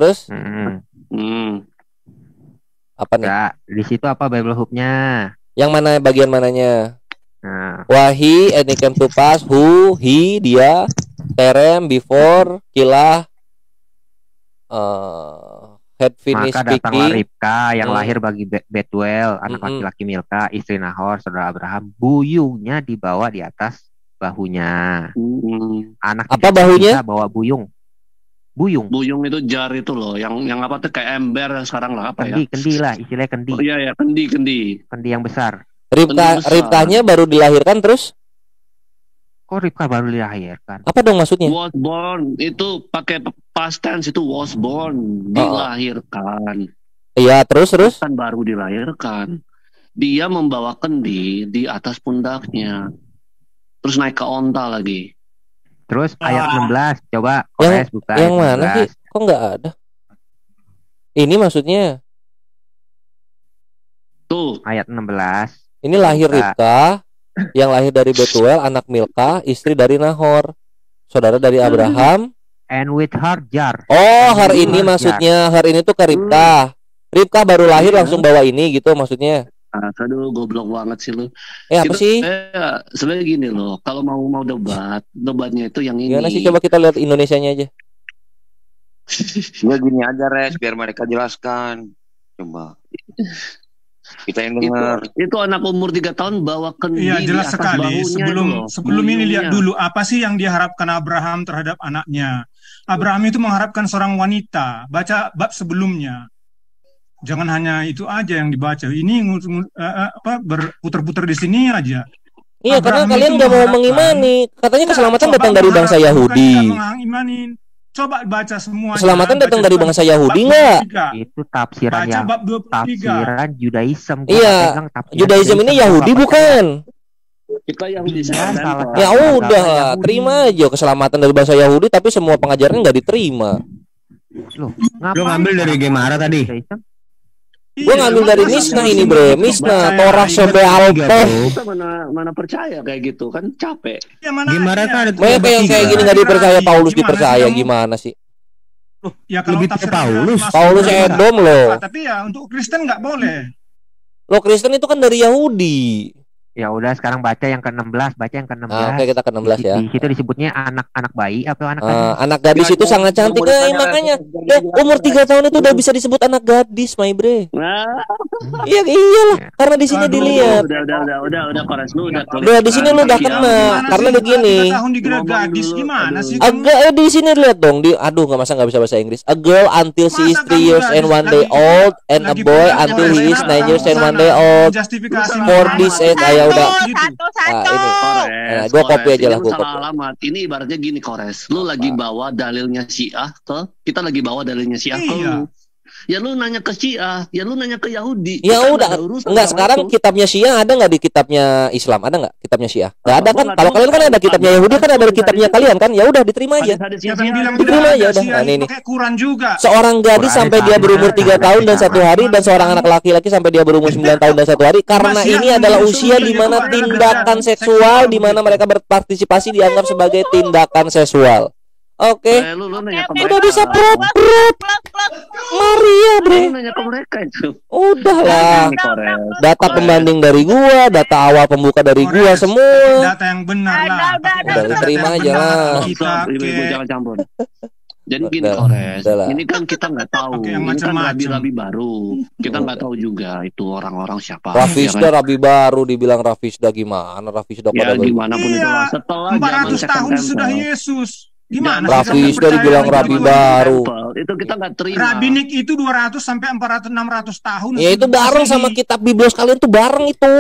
Apa nih? Ya, di situ apa Bible Hub-nya? Yang mana bagian mananya? Nah. Wahi, and it came to pass, who, he, dia, terem, before, kilah, had finished maka datanglah speaking. Ribka yang lahir bagi Betuel, anak laki-laki Milka, istri Nahor, saudara Abraham. Buyungnya dibawa di atas bahunya. Anak apa bahunya? Bawa buyung. Buyung itu jar itu loh, yang apa tuh kayak ember sekarang lah apa kendi lah, istilahnya kendi. Oh iya kendi. Kendi yang besar. Ribkanya baru dilahirkan terus? Kok Ribka baru dilahirkan? Apa dong maksudnya? Was born itu pakai past tense itu was born, dilahirkan. Iya, terus kan baru dilahirkan. Dia membawa kendi di atas pundaknya. Terus naik ke onta lagi. Terus ayat 16 coba buka. Yang mana sih? Kok nggak ada? Ini maksudnya tuh ayat 16. Ini lahir Ribka yang lahir dari Betuel, anak Milka, istri dari Nahor, saudara dari Abraham. And with her jar. Oh, hari ini maksudnya. Hari ini tuh ke Ribka. Ribka baru lahir langsung bawa ini gitu maksudnya. Aduh, goblok banget sih lu. Apa sih? Sebenarnya gini loh, kalau mau debatnya itu yang ini. Gimana sih, coba kita lihat Indonesianya aja. Ya gini aja Res, biar mereka jelaskan. Coba. Kita yang dengar. Itu anak umur 3 tahun bawa kendi. Iya, jelas sekali. Sebelum ini lihat dulu apa sih yang diharapkan Abraham terhadap anaknya. Abraham itu mengharapkan seorang wanita. Baca bab sebelumnya. Jangan hanya itu aja yang dibaca. Ini berputar-putar di sini aja. Iya, karena kalian nggak mau mengimani. Katanya keselamatan datang dari bangsa Yahudi. Coba baca semuanya. Keselamatan datang baca dari bangsa Yahudi nggak? Itu tafsiran Baca yang bab 23. tafsiran Judaism. Gua Iya, pegang tafsiran Judaism ini Yahudi gua bukan? Kita Yahudi Iya, Center. salah. Ya Agama udah, Yahudi. terima aja keselamatan dari bangsa Yahudi, tapi semua pengajarannya nggak diterima. Loh, Lu ngambil dari Gemara tadi. Judaism? Gue ngambil dari Mishnah ini, Bre. Mishnah, Torah, Sebe, Alpeh. Kita mana percaya kayak gitu kan capek. Ya, mana Gemara ada? kan ada Mereka yang kayak gini nggak dipercaya, Paulus Gimana dipercaya, sih, gimana sih? Ya kalau Lebih ke tafsir Paulus. masuk Paulus juga. Edom loh. Tapi ya untuk Kristen nggak boleh. Lo Kristen itu kan dari Yahudi. Ya udah sekarang baca yang ke-16, baca yang ke-16. Nah, oke kita ke 16 ya. Di situ disebutnya anak bayi apa anak gadis? Anak gadis itu sangat cantik, makanya umur 3 tahun itu udah bisa disebut anak gadis, my bre. Nah, Iya iyalah, karena di sini Aduh, dilihat. udah Kores lu udah. Udah di sini lu udah kena, Gimana karena sih? begini. 3 tahun dikira gadis gimana sih? Agak di sini lihat dong di masa nggak bisa bahasa Inggris. A girl until she is Masa 3 years kamu and 1 day lagi- old and a lagi boy pernah until he is Kores, 9 years and sana, 1 day old. Justifikasi For Muhammad. this age ya udah. Satu. ini. Kores, Gua copy aja lah, ini lu gua salah copy. alamat. Ini ibaratnya gini Kores, lu lagi bawa dalilnya Syiah ke kita lagi bawa dalilnya Syiah ke Iya. lu. Ya lu nanya ke Syiah, ya lu nanya ke Yahudi. Ya Kita udah, nggak ada urusan enggak sama sekarang itu. kitabnya Syiah ada nggak di kitabnya Islam? Ada nggak kitabnya Syiah? Nggak ada Gua kan? nggak Kalau tahu. kalian kan ada kitabnya Yahudi kan ada kitabnya kalian kan? Ya udah diterima aja. Hadis-hadis Siapa yang Syiah. bilang Diterima tidak aja ada udah. sih? Nah, ini. Pakai Quran juga. Seorang gadis Quran sampai dia sama, berumur 3 tahun dan 1 hari dan seorang anak laki-laki sampai dia berumur 9 tahun dan 1 hari karena Mas, ini yang adalah menyusul usia dia di itu mana adalah tindakan kejahatan seksual seksual di mana begitu. mereka berpartisipasi dianggap sebagai tindakan seksual. Oke. Lu nanya ke Udah mereka. bisa prot-prot. Maria, Bre. Lu nanya ke mereka itu. Udahlah. Ini Kores. Data pembanding dari gua, data awal pembuka dari gua Kores, semua. data yang benar lah. Udah, Pakai udah, data terima yang aja benar. lah. Kita Stop, ibu-ibu ke jangan campur. Jadi gini Udah, Kores, udah lah. ini kan kita nggak tahu, Oke, yang ini kan macam-macam. rabi-rabi baru, kita nggak tahu juga itu orang-orang siapa. Rafisda ya kan? Rabi baru dibilang Rafisda gimana? Rafisda Ya pada gimana pun itu lah. Iya, Setelah 400 zaman tahun Second sudah Temple. Yesus. Gimana Zaman sih kamu Rafisda percaya dibilang dengan Rabi itu? baru. Itu kita nggak terima. Rabbinik itu 200 sampai 400 600 tahun. Ya itu sebelum bareng Masehi. sama kitab Biblos kalian tuh bareng itu.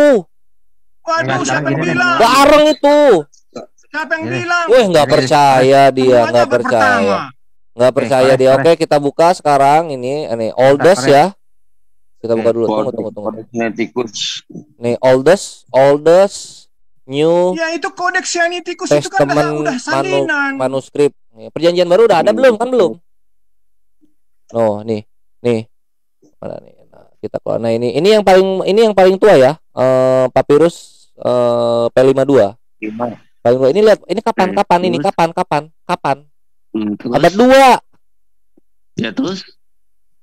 Waduh, Enggak, siapa yang gini deh. bilang? Bareng itu. Siapa yang Gini. bilang? Weh nggak percaya dia, Semuanya nggak abad percaya. pertama. Nggak percaya Kores, dia. Kores. Oke, kita buka sekarang ini oldest Kores. ya. Kita buka dulu. Tunggu. Sinaiticus. Nih oldest New Ya itu kodeks Sinaiticus itu kan Testament udah salinan. manuskrip. Nih, perjanjian baru udah ada belum? Kan belum. Oh, nih. Mana nih? Nah, kita keluar. Nah, ini yang paling tua ya. Papyrus P52. Paling tua. Ini lihat, ini kapan? Terus, Abad 2. ya terus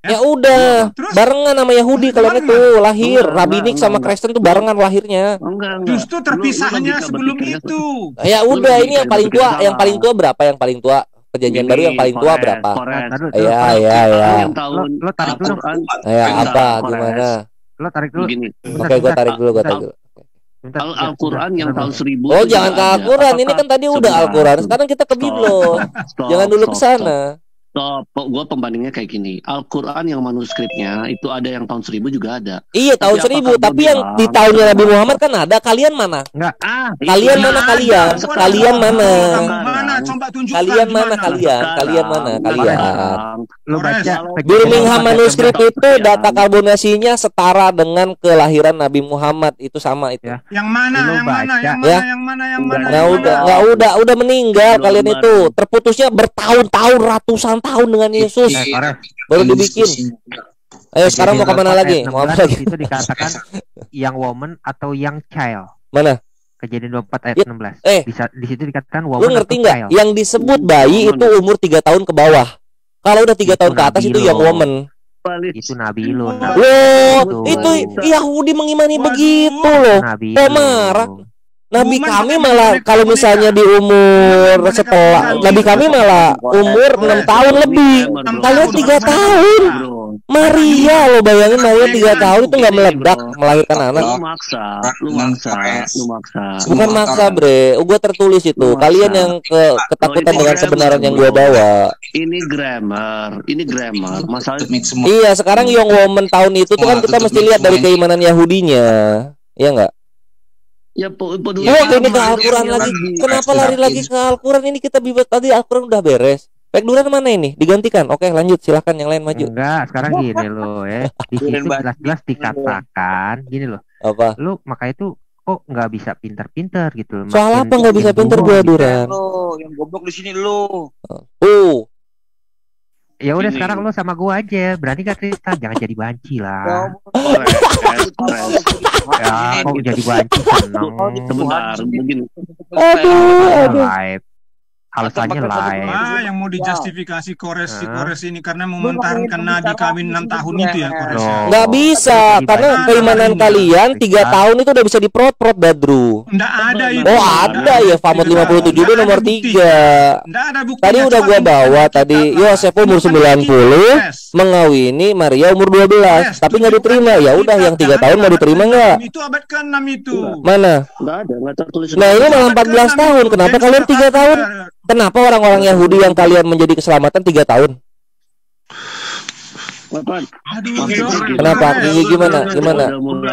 Ya udah, Terus? barengan sama Yahudi kalian itu lahir. Enggak, Rabbinik enggak, sama enggak. Kristen tuh barengan lahirnya. enggak. Justru terpisahnya logika sebelum berpikirnya itu. Ya Lu udah, logika ini yang paling tua, berpikir yang paling tua berapa? Yang paling tua perjanjian baru yang paling tua Kores, berapa? Kores. Iya. Yang tahun Lo tarik dulu. Al-Quran. Ya Bentar, apa? Kores. Gimana? Lo tarik dulu. Begini. Bentar, Oke, gua bentar. tarik dulu. Bentar, Al-Quran yang tahun 1000. Oh, jangan ke Al-Quran. Ini kan tadi udah Al-Quran. Sekarang kita ke Biblos. Jangan dulu ke sana. Stop, gue pembandingnya kayak gini. Al-Quran yang manuskripnya itu ada yang tahun 1000 juga ada. Iya, tahun Tapi 1000. apakah Tapi gua yang bilang- di tahunnya Nabi Muhammad kan ada. Kalian mana? Kalian itu mana dia. kalian? Sekarang. Kalian mana? Mana? Coba tunjukkan. Kalian di mana kalian? Sekarang. Kalian mana? Kalian. Sekarang. Lo baca. Birmingham Kalau- manuskrip kalau- itu data karbonasinya setara dengan kelahiran Nabi Muhammad, itu sama itu. Ya. Yang mana? Lo Yang mana? baca. Yang Ya. mana? Yang mana? Yang mana? Nah yang udah, mana? udah meninggal Belum kalian baru. itu. Terputusnya bertahun-tahun, ratusan tahun dengan Yesus. Baru dibikin. Ayo sekarang mau kemana lagi? Mau apa lagi? Itu dikatakan young woman atau young child. Mana? Kejadian 24 ayat Ya, 16. Di situ dikatakan Lu woman ngerti atau nggak? child. Yang disebut bayi itu umur 3 tahun ke bawah. Kalau udah 3 tahun ke atas itu Nabi young lo. woman. Itu nabi lo. Loh, itu Yahudi mengimani begitu loh. Nabi Kok lo. marah? Nabi Woman kami pakai malah boneka, kalau misalnya di umur Boneka setelah boneka. Nabi kami malah umur 6 tahun lebih. Kalian 3 tahun. Maria lo bayangin Maria 3 tahun itu nggak meledak melahirkan anak. Lu maksa. Bukan maksa bre, gua tertulis itu. Kalian yang ketakutan dengan kebenaran yang gua bawa. Ini grammar. Masalah Iya, sekarang young woman tahun itu tuh kan kita mesti lihat dari keimanan Yahudinya. Iya nggak? ya peduli. Oh, ini ke Al-Quran lagi. Kenapa lari lagi ke Al-Quran? Ini kita bibet tadi Al-Quran udah beres. Baik Duran mana ini? Digantikan. Oke, lanjut. Silakan yang lain maju. Enggak, sekarang gini loh ya. Di situ jelas-jelas dikatakan gini loh. Apa? Lu maka itu kok nggak bisa pinter-pinter gitu. Soal apa nggak bisa pinter gua Duran? Lo yang goblok di sini lo. Ya udah sekarang lu sama gua aja. Berani gak Tristan? Jangan jadi banci lah. Ya, kok jadi banci seneng. Sebentar, begini. Aduh. Live. Alasannya live. Yang mau dijustifikasi Kores ini karena mementarkan Nabi kawin 6 tahun itu ya Kores. Nggak bisa, karena keimanan kalian 3 tahun itu udah bisa diprot-prot Badru. Nggak ada itu. Oh ada ya, Famut 57 itu nomor 3. Nggak ada buktinya. Tadi udah gua bawa tadi, Yosef umur 90 mengawini Maria umur 12, tapi nggak diterima. Ya udah, yang 3 tahun mau diterima nggak? Itu abad ke-6 itu. Mana? Nggak ada, nggak tertulis. Nah ini malah 14 tahun. Kenapa kalian 3 tahun? Kenapa orang-orang Yahudi yang kalian menjadi keselamatan 3 tahun? Kenapa? Gimana?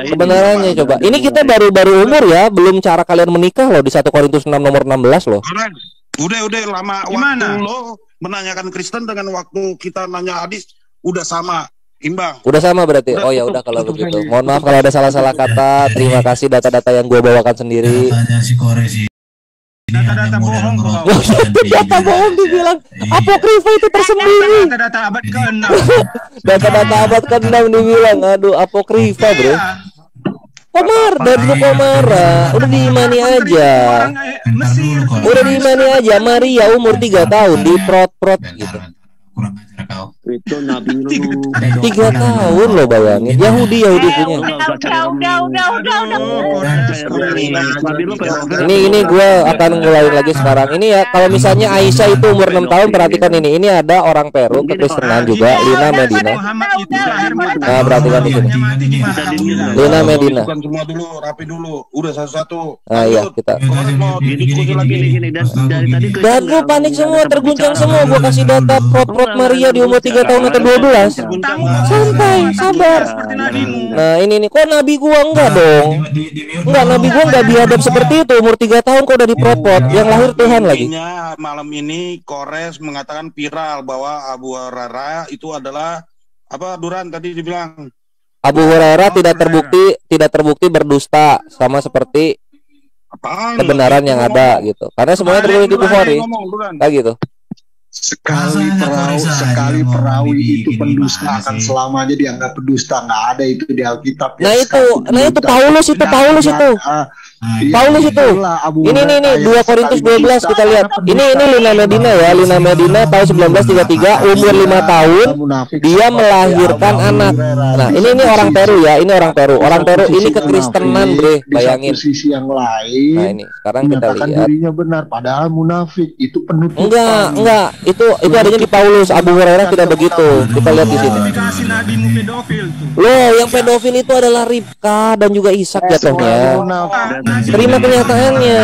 Kebenarannya coba. Ini kita baru-baru umur ya, belum cara kalian menikah loh di 1 Korintus 6 nomor 16 loh. Udah lama waktu lo menanyakan Kristen dengan waktu kita nanya hadis udah sama, imbang. Udah sama berarti. Oh ya udah kalau begitu. Mohon maaf kalau ada salah-salah kata. Terima kasih data-data yang gue bawakan sendiri. Data-data bohong kok. Data bohong dibilang apokrifa itu tersembunyi. Data-data abad ke-6. Data-data abad ke-6 dibilang. Aduh, apokrifa, Bro. Komara. Udah diimani aja. Udah diimani aja. Maria umur 3 tahun diprot-prot gitu. Itu Nabi lu 3 tahun loh, bayangin. Yahudi punya. Ini gue akan ngulain lagi sekarang. Ini ya, kalau misalnya Aisyah itu umur 6 tahun, perhatikan ini. Ini ada orang Peru kekristenan juga, Lina Medina. Nah, perhatikan di sini. Lina Medina. Semua dulu, rapi dulu. Udah satu-satu. Nah, iya, kita. Dan gue panik semua, terguncang semua. Gue kasih data prot Maria di umur 3 tahun atau 12. Santai, sabar. Nah ini nih, kok nabi gua enggak dong? Enggak, nabi gua enggak biadab seperti itu. Umur 3 tahun kok udah dipropot. Yang lahir Tuhan lagi. Malam ini Kores mengatakan viral bahwa Abu Hurairah itu adalah apa, Duran tadi dibilang Abu Hurairah tidak terbukti berdusta, sama seperti kebenaran yang ada gitu. Karena semuanya tertulis di Bukhari. Kayak gitu. Sekali perawi itu pendusta akan selamanya dianggap pendusta, nggak ada itu di Alkitab. Nah itu Paulus itu. Ini 2 Korintus 12 kita lihat. Ini Lina Medina ya, Lina Medina tahun 1933, umur 5 tahun dia melahirkan anak. Nah ini orang Peru ya, ini orang Peru ini kekristenan, bre, bayangin. Sisi yang lain. Nah ini sekarang kita lihat. Dirinya benar, padahal munafik itu penutupan. Enggak. Itu adanya di Paulus. Abu Hurairah tidak begitu. Kita lihat di sini. Loh, yang pedofil itu adalah Ribka dan juga Ishak jatuhnya. Terima kenyataannya.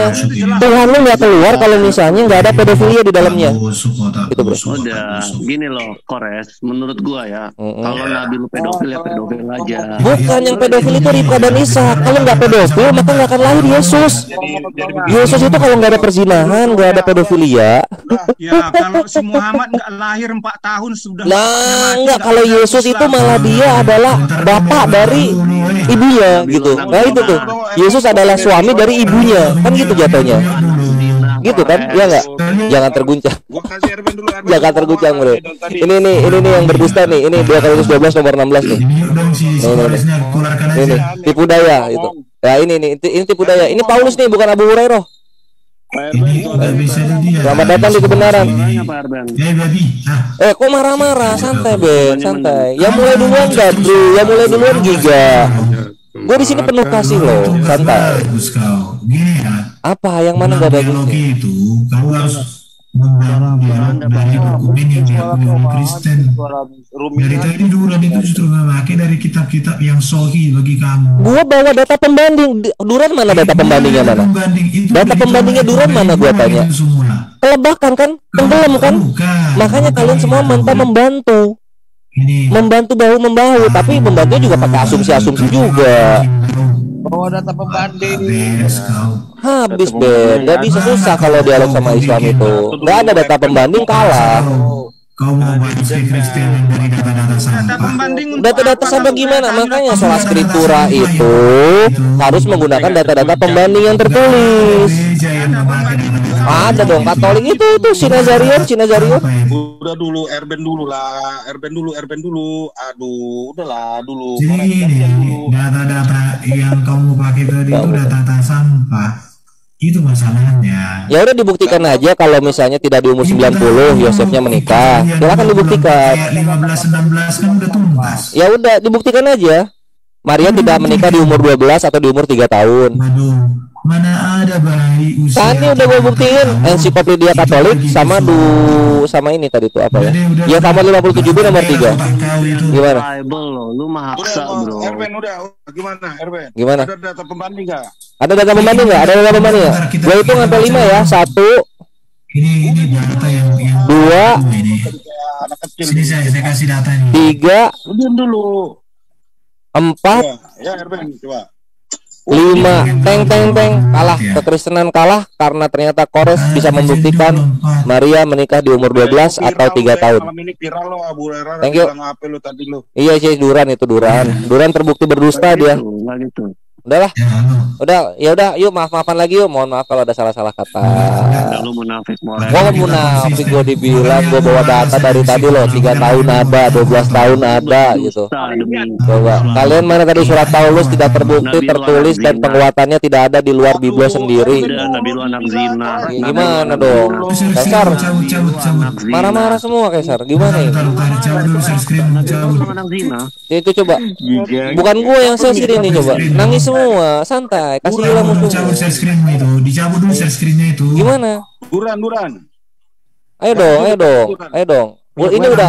Tuhan lu nggak keluar kalau misalnya nggak ada pedofilia di dalamnya. Itu bro. Udah, gini loh, Kores. Menurut gua ya, kalau Nabi lu pedofil ya pedofil aja. Bukan, yang pedofil itu Ribka dan Ishak. Kalau nggak pedofil maka nggak akan lahir Yesus. Yesus itu kalau nggak ada perzinahan, nggak ada pedofilia. Ya kalau si Muhammad nggak lahir 4 tahun sudah. Enggak, kalau Yesus itu malah dia adalah bapak dari ibunya gitu. Nah itu tuh, Yesus adalah suami dari ibunya, kan gitu jatuhnya. Gitu kan? Ya enggak? Jangan terguncang. Jangan terguncang, bro. Ini nih yang berdusta nih. Ini 2 Korintus 12 nomor 16 nih. Ini tipu daya itu. Ya ini tipu daya. Ini Paulus nih, bukan Abu Hurairah. Selamat datang di kebenaran. Kok marah-marah? Santai, Ben, santai. Yang mulai duluan Gadru, yang mulai duluan Giga. Gue di sini penuh kasih loh, santai. Apa yang mana gak bagusnya? Kau harus membangun dari dokumen yang diakui oleh Kristen. Dari tadi Duran itu justru memakai dari kitab-kitab yang sohi bagi kamu. Gua bawa data pembanding. Duran mana data pembandingnya mana? Data pembandingnya Duran mana gua tanya? Kelebakan kan? Tenggelam kan? Makanya kalian semua membantu. Membantu bahu membahu, tapi membantu juga pakai asumsi-asumsi juga. Bawa data pembanding. Habis Ben, nggak bisa, susah kalau dialog sama Islam itu. Nggak ada data pembanding, kalah. Kau mau bahas Kristen dari data-data sampah. Data-data sampah gimana? Makanya soal skriptura itu harus menggunakan data-data pembanding yang tertulis. Ada dong, Katolik itu Sinazarian. Udah dulu, Erben dulu. Aduh, udahlah dulu. Jadi ini data-data yang kamu pakai tadi itu data sampah. Itu masalahnya. Ya udah dibuktikan aja kalau misalnya tidak di umur 90 Yosefnya menikah. Silakan dibuktikan. 15-16 kan udah tuntas. Ya udah dibuktikan aja. Maria tidak menikah di umur 12 atau di umur 3 tahun. Aduh, mana ada bayi usia. Tadi udah gue buktiin ensiklopedia Katolik sama ini tadi tuh apa ya? Ya sama 57B nomor 3. Gimana? Bible lo, lu maksa bro. Erben udah gimana Erben? Gimana? Ada data pembanding nggak? Ada data pembanding nggak? Gue hitung sampai 5 ya. 1. Ini data yang 2. Anak kecil. Sini saya kasih data nih. 3. Diam dulu. 4. Ya Erben coba. 5. Teng kalah, kekristenan kalah karena ternyata Kores bisa membuktikan Maria menikah di umur 12 atau 3 tahun. Thank you. Iya sih, Duran terbukti berdusta dia. Udahlah. Udah, yuk maaf-maafan lagi yuk. Mohon maaf kalau ada salah-salah kata. Lu munafik, munafik gue dibilang gue bawa data dari tadi loh. 3 tahun ada, 12 tahun ada gitu. Coba kalian mana tadi surat Paulus tidak terbukti, tertulis dan penguatannya tidak ada di luar Biblia sendiri. Gimana dong? Kaisar marah-marah semua Kaisar. Gimana ini? Itu coba. Bukan gue yang sensitif ini, coba. Nangis semua, santai. Kasih ilmu musuh. Dicabut dulu share screen-nya itu. Gimana? Duran. Ayo dong. Ini udah